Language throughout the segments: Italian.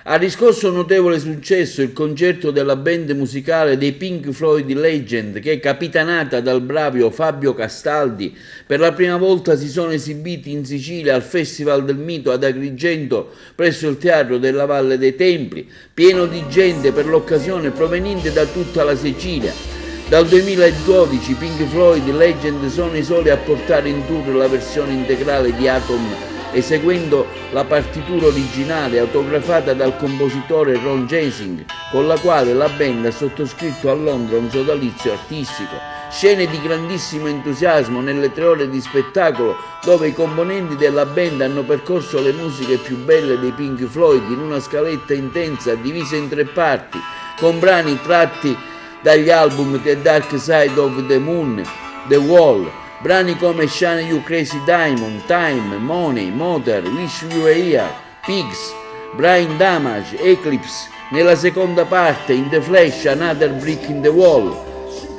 Ha riscosso notevole successo il concerto della band musicale dei Pink Floyd Legend che, capitanata dal bravio Fabio Castaldi, per la prima volta si sono esibiti in Sicilia al Festival del Mito ad Agrigento presso il Teatro della Valle dei Templi, pieno di gente per l'occasione proveniente da tutta la Sicilia. Dal 2012 Pink Floyd Legend sono i soli a portare in tour la versione integrale di Atom, eseguendo la partitura originale autografata dal compositore Ron Gessing, con la quale la band ha sottoscritto a Londra un sodalizio artistico. Scene di grandissimo entusiasmo nelle 3 ore di spettacolo, dove i componenti della band hanno percorso le musiche più belle dei Pink Floyd in una scaletta intensa divisa in 3 parti, con brani tratti dagli album The Dark Side of the Moon, The Wall. Brani come Shine You Crazy Diamond, Time, Money, Motor, Wish You Were Here, Pigs, Brain Damage, Eclipse. Nella seconda parte, In the Flash, Another Brick in the Wall,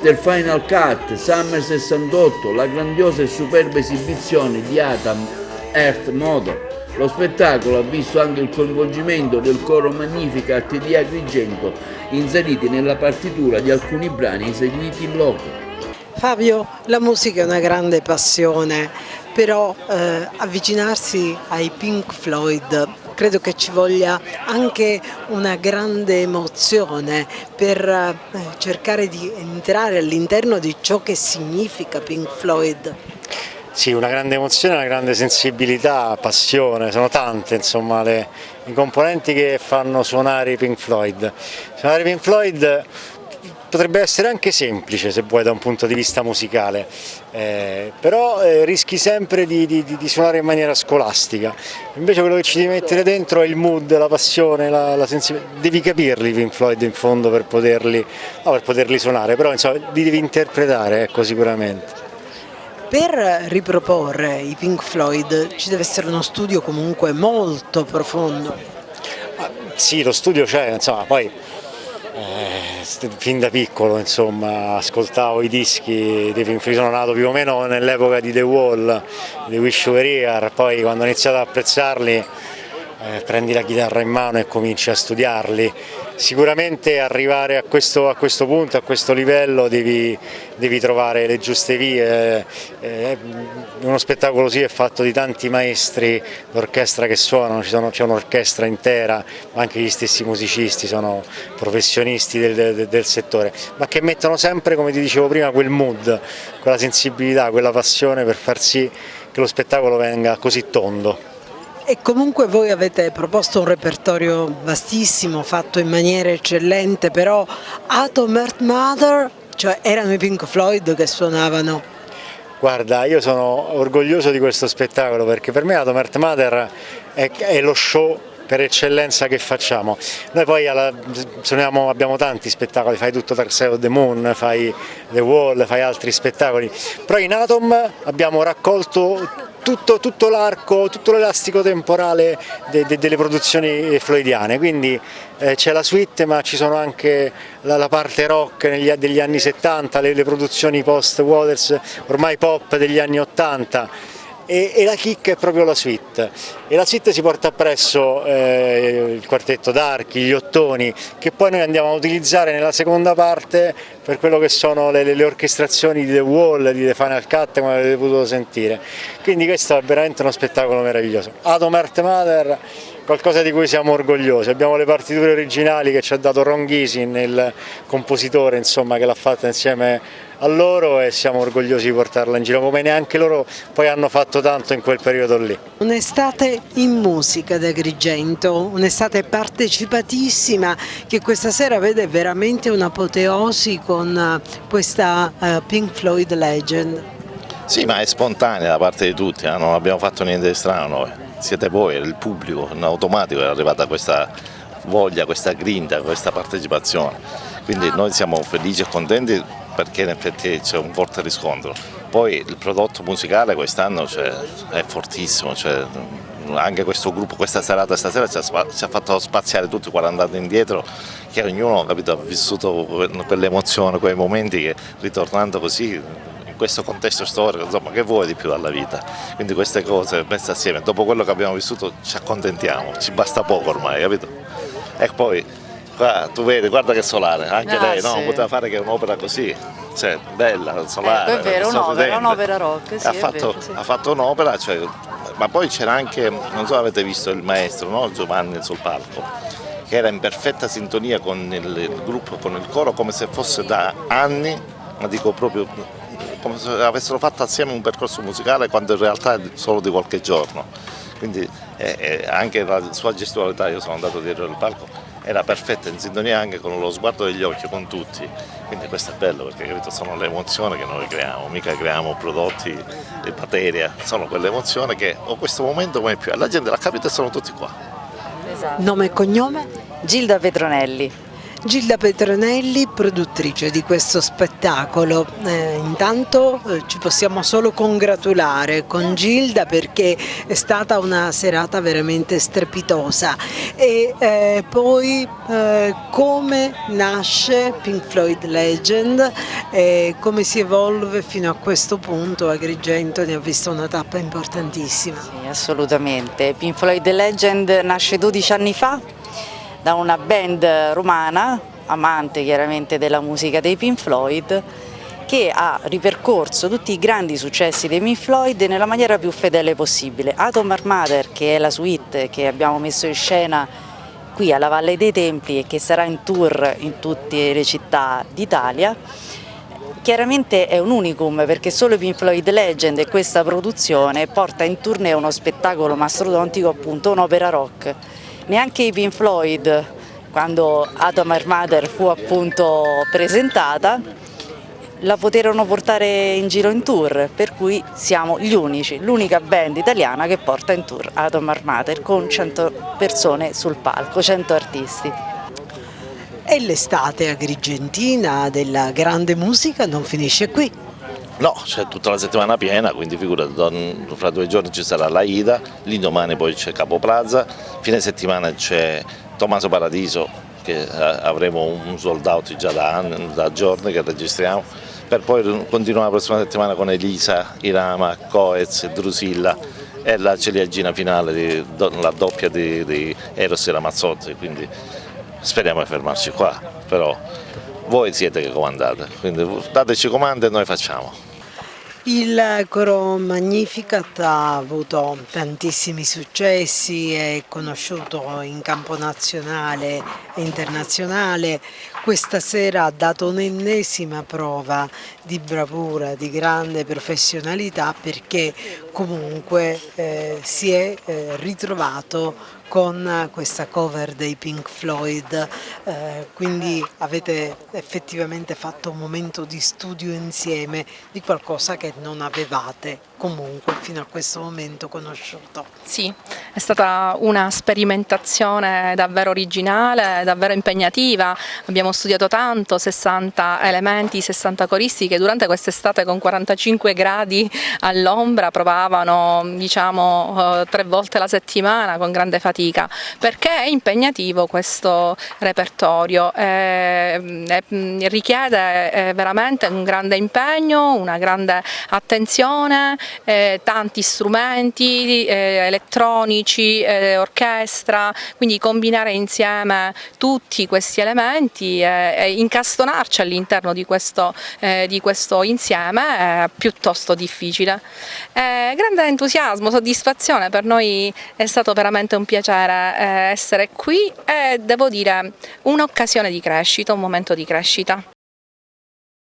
The Final Cut, Summer 68, la grandiosa e superba esibizione di Atom, Earth Mother. Lo spettacolo ha visto anche il coinvolgimento del coro Magnificat di Agrigento, inseriti nella partitura di alcuni brani eseguiti in loco. Fabio, la musica è una grande passione, però avvicinarsi ai Pink Floyd credo che ci voglia anche una grande emozione per cercare di entrare all'interno di ciò che significa Pink Floyd. Sì, una grande emozione, una grande sensibilità, passione, sono tante insomma i componenti che fanno suonare i Pink Floyd. Suonare i Pink Floyd potrebbe essere anche semplice se vuoi da un punto di vista musicale, però rischi sempre di suonare in maniera scolastica, invece quello che ci devi mettere dentro è il mood, la passione, la sensibilità, devi capirli i Pink Floyd in fondo per poterli suonare, però insomma li devi interpretare, ecco, sicuramente. Per riproporre i Pink Floyd ci deve essere uno studio comunque molto profondo. Sì, lo studio c'è, insomma, poi fin da piccolo insomma ascoltavo i dischi dei Pink Floyd, sono nato più o meno nell'epoca di The Wall, di Wish You Were Here, poi quando ho iniziato ad apprezzarli prendi la chitarra in mano e cominci a studiarli. Sicuramente arrivare a questo punto, a questo livello devi trovare le giuste vie. Uno spettacolo così è fatto di tanti maestri d'orchestra che suonano, c'è un'orchestra intera, ma anche gli stessi musicisti sono professionisti del settore, ma che mettono sempre, come ti dicevo prima, quel mood, quella sensibilità, quella passione per far sì che lo spettacolo venga così tondo. E comunque voi avete proposto un repertorio vastissimo, fatto in maniera eccellente, però Atom, Earth Mother, cioè erano i Pink Floyd che suonavano. Guarda, io sono orgoglioso di questo spettacolo perché per me Atom, Earth Mother è lo show per eccellenza che facciamo. Noi poi abbiamo tanti spettacoli, fai tutto Dark Side of the Moon, fai The Wall, fai altri spettacoli, però in Atom abbiamo raccolto tutto l'arco, tutto l'elastico temporale delle produzioni floydiane, quindi c'è la suite ma ci sono anche la parte rock degli anni 70, le produzioni post Waters, ormai pop degli anni 80. E la chicca è proprio la suite, e la suite si porta appresso il quartetto d'archi, gli ottoni, che poi noi andiamo a utilizzare nella seconda parte per quello che sono le orchestrazioni di The Wall, di The Final Cut, come avete potuto sentire. Quindi questo è veramente uno spettacolo meraviglioso. Atom, Earth Mother, qualcosa di cui siamo orgogliosi. Abbiamo le partiture originali che ci ha dato Ron Gessing, il compositore insomma, che l'ha fatta insieme a loro, e siamo orgogliosi di portarla in giro, come neanche loro poi hanno fatto tanto in quel periodo lì. Un'estate in musica ad Agrigento, un'estate partecipatissima che questa sera vede veramente un'apoteosi con questa Pink Floyd Legend. Sì, ma è spontanea da parte di tutti, non abbiamo fatto niente di strano noi, siete voi, il pubblico, in automatico è arrivata questa voglia, questa grinta, questa partecipazione, quindi noi siamo felici e contenti perché in effetti c'è un forte riscontro. Poi il prodotto musicale quest'anno è fortissimo, anche questo gruppo, questa serata stasera ci ha fatto spaziare tutti 40 anni indietro, che ognuno ha vissuto quell'emozione, quei momenti che ritornando così in questo contesto storico, insomma, che vuoi di più dalla vita? Quindi queste cose messe assieme, dopo quello che abbiamo vissuto ci accontentiamo, ci basta poco ormai, capito? E poi qua, tu vedi, guarda che solare, anche lei no? Sì. Poteva fare che un'opera così, cioè bella, solare. È vero, sorridente. un'opera rock, sì, ha, è fatto, vero, sì. ha fatto un'opera, cioè, ma poi c'era anche, non so se avete visto il maestro, no? Giovanni sul palco, che era in perfetta sintonia con il gruppo, con il coro, come se fosse da anni, ma dico proprio come se avessero fatto assieme un percorso musicale quando in realtà è solo di qualche giorno. Quindi anche la sua gestualità, io sono andato dietro il palco, era perfetta, in sintonia anche con lo sguardo degli occhi, con tutti. Quindi questo è bello perché capito, sono le emozioni che noi creiamo, mica creiamo prodotti di materia, sono quelle emozioni che ho questo momento come più, la gente l'ha capito e sono tutti qua. Esatto. Nome e cognome? Gilda Petronelli. Gilda Petronelli, produttrice di questo spettacolo. Intanto ci possiamo solo congratulare con Gilda perché è stata una serata veramente strepitosa. E poi come nasce Pink Floyd Legend e come si evolve fino a questo punto. Agrigento ne ha visto una tappa importantissima. Sì, assolutamente. Pink Floyd Legend nasce 12 anni fa da una band romana, amante chiaramente della musica dei Pink Floyd, che ha ripercorso tutti i grandi successi dei Pink Floyd nella maniera più fedele possibile. Atom Mater, che è la suite che abbiamo messo in scena qui alla Valle dei Templi e che sarà in tour in tutte le città d'Italia, chiaramente è un unicum perché solo i Pink Floyd Legend e questa produzione porta in tournée uno spettacolo mastodontico, appunto un'opera rock. Neanche i Pink Floyd, quando Atom Mater fu appunto presentata, la poterono portare in giro in tour, per cui siamo gli unici, l'unica band italiana che porta in tour Atom Mater con 100 persone sul palco, 100 artisti. E l'estate agrigentina della grande musica non finisce qui. No, c'è tutta la settimana piena, quindi figurati, fra 2 giorni ci sarà la Ida, l'indomani poi c'è Capo Plaza, fine settimana c'è Tommaso Paradiso, che avremo un sold out già da giorni che registriamo, per poi continuare la prossima settimana con Elisa, Irama, Coez, Drusilla e la ciliegina finale, la doppia di Eros e Ramazzotti, quindi speriamo di fermarci qua, però voi siete che comandate, quindi dateci comando e noi facciamo. Il coro Magnificat ha avuto tantissimi successi, è conosciuto in campo nazionale e internazionale. Questa sera ha dato un'ennesima prova di bravura, di grande professionalità perché comunque si è ritrovato con questa cover dei Pink Floyd, quindi avete effettivamente fatto un momento di studio insieme di qualcosa che non avevate comunque fino a questo momento conosciuto. Sì, è stata una sperimentazione davvero originale, davvero impegnativa, abbiamo studiato tanto, 60 elementi, 60 coristi che durante quest'estate con 45 gradi all'ombra provavano 3 volte la settimana con grande fatica, perché è impegnativo questo repertorio, richiede veramente un grande impegno, una grande attenzione, tanti strumenti elettronici, orchestra, quindi combinare insieme tutti questi elementi e incastonarci all'interno di questo insieme è piuttosto difficile. Grande entusiasmo, soddisfazione, per noi è stato veramente un piacere essere qui e devo dire un'occasione di crescita, un momento di crescita.